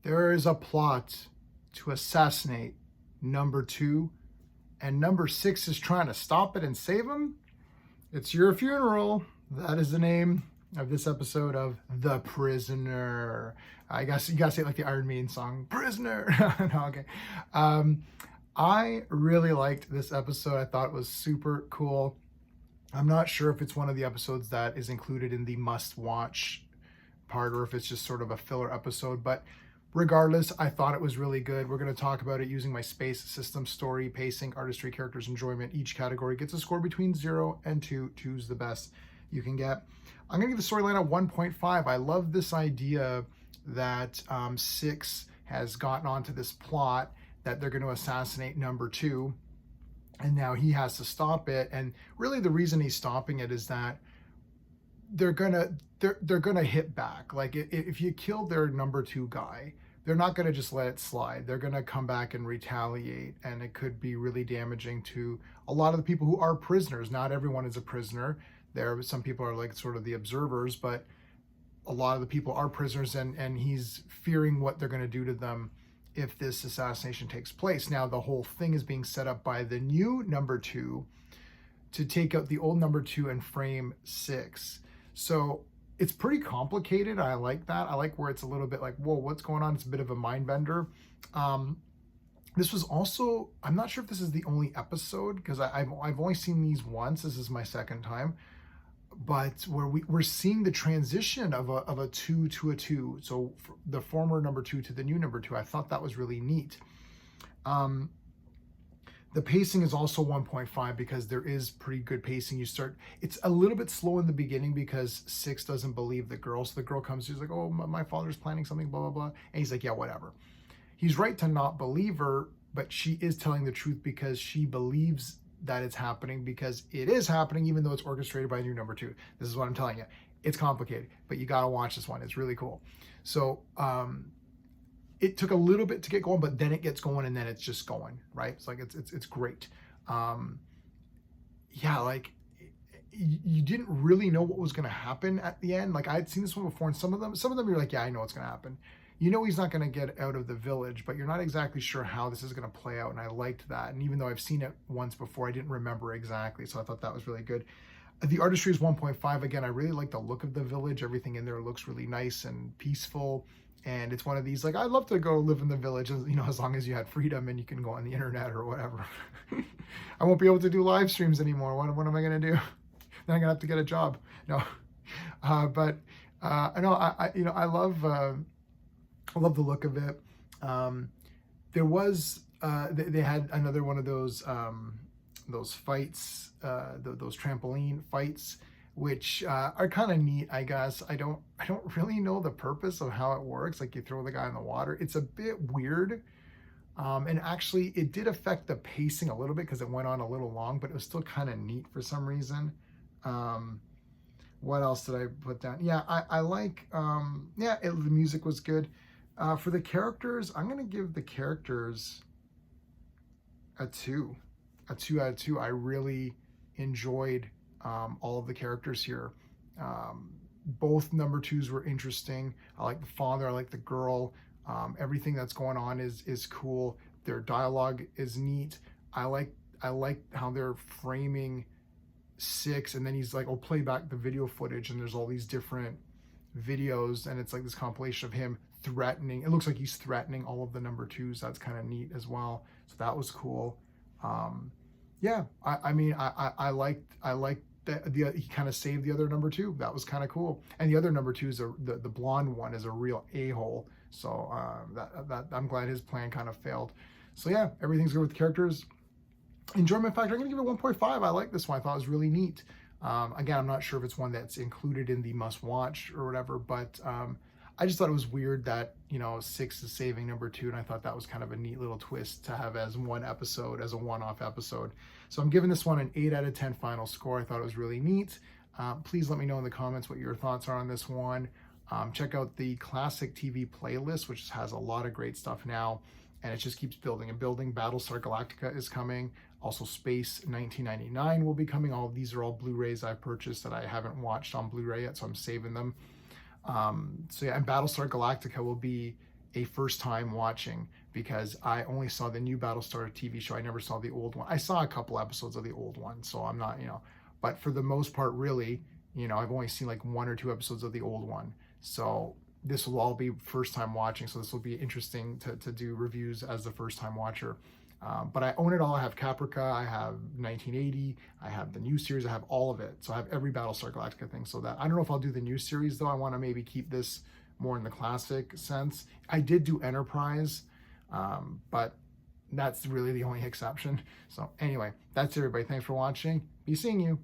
There is a plot to assassinate number 2, and number 6 is trying to stop it and save him. It's your funeral. That is the name of this episode of The Prisoner. I guess you gotta say it like the Iron Maiden song, Prisoner. No, okay. I really liked this episode. I thought it was super cool. I'm not sure if it's one of the episodes that is included in the must-watch part or if it's just sort of a filler episode, but regardless, I thought it was really good. We're going to talk about it using my space system: story, pacing, artistry, characters, enjoyment. Each category gets a score between 0 and 2. 2's the best you can get. I'm going to give the storyline a 1.5. I love this idea that 6 has gotten onto this plot that they're going to assassinate number 2, and now he has to stop it. And really the reason he's stopping it is that they're gonna hit back. Like if you kill their number 2 guy, they're not gonna just let it slide. They're gonna come back and retaliate, and it could be really damaging to a lot of the people who are prisoners. Not everyone is a prisoner. Some people are like sort of the observers, but a lot of the people are prisoners, and he's fearing what they're gonna do to them if this assassination takes place. Now the whole thing is being set up by the new number 2 to take out the old number 2 and frame 6. So it's pretty complicated. I like that. I like where it's a little bit like, whoa, what's going on? It's a bit of a mind bender. This was also, I'm not sure if this is the only episode, because I've only seen these once. This is my second time. But where we're seeing the transition of a 2 to a 2. So the former number 2 to the new number 2. I thought that was really neat. The pacing is also 1.5 because there is pretty good pacing. It's a little bit slow in the beginning because 6 doesn't believe the girl. So the girl comes, she's like, oh, my father's planning something, blah, blah, blah. And he's like, yeah, whatever. He's right to not believe her, but she is telling the truth because she believes that it's happening, because it is happening, even though it's orchestrated by new number 2. This is what I'm telling you. It's complicated, but you got to watch this one. It's really cool. So, it took a little bit to get going, but then it gets going, and then it's just going, right? It's like, it's great. Yeah, like you didn't really know what was going to happen at the end. Like I had seen this one before, and some of them you're like, yeah, I know what's going to happen. You know, he's not going to get out of the village, but you're not exactly sure how this is going to play out. And I liked that. And even though I've seen it once before, I didn't remember exactly. So I thought that was really good. The artistry is 1.5. Again, I really like the look of the village. Everything in there looks really nice and peaceful. And it's one of these, like, I'd love to go live in the village, you know, as long as you had freedom and you can go on the internet or whatever. I won't be able to do live streams anymore. What am I going to do? Then I'm going to have to get a job. No. But I know, I love the look of it. There was, they had another one of those fights, those trampoline fights, which are kind of neat, I guess. I don't really know the purpose of how it works. Like you throw the guy in the water. It's a bit weird. And actually it did affect the pacing a little bit because it went on a little long, but it was still kind of neat for some reason. What else did I put down? Yeah, I like, the music was good. For the characters, I'm going to give the characters a 2 out of 2. I really enjoyed all of the characters here. Both number 2s were interesting. I like the father, I like the girl. Everything that's going on is cool. Their dialogue is neat. I like how they're framing 6, and then he's like, I'll play back the video footage, and there's all these different videos, and it's like this compilation of him threatening. It looks like he's threatening all of the number 2s. That's kind of neat as well. So that was cool. Yeah, I mean, I liked that he kind of saved the other number 2. That was kind of cool. And the other number 2 is the blonde one is a real a-hole. So that I'm glad his plan kind of failed. So yeah, everything's good with the characters. Enjoyment factor, I'm gonna give it 1.5. I like this one. I thought it was really neat. Again, I'm not sure if it's one that's included in the must watch or whatever, but I just thought it was weird that, you know, 6 is saving number 2, and I thought that was kind of a neat little twist to have as one episode, as a one-off episode. So I'm giving this one an 8 out of 10 final score. I thought it was really neat. Please let me know in the comments what your thoughts are on this one. Check out the classic TV playlist, which has a lot of great stuff now, and it just keeps building and building. Battlestar Galactica is coming. Also, Space 1999 will be coming. All of these are all Blu-rays I've purchased that I haven't watched on Blu-ray yet, so I'm saving them. So yeah, and Battlestar Galactica will be a first time watching, because I only saw the new Battlestar TV show. I never saw the old one. I saw a couple episodes of the old one, so I'm not, but for the most part, really, I've only seen like 1 or 2 episodes of the old one. So this will all be first time watching. So this will be interesting to do reviews as the first time watcher. But I own it all. I have Caprica, I have 1980, I have the new series, I have all of it. So I have every Battlestar Galactica thing. So that, I don't know if I'll do the new series though. I want to maybe keep this more in the classic sense. I did do Enterprise, but that's really the only exception. So anyway, that's it, everybody. Thanks for watching. Be seeing you.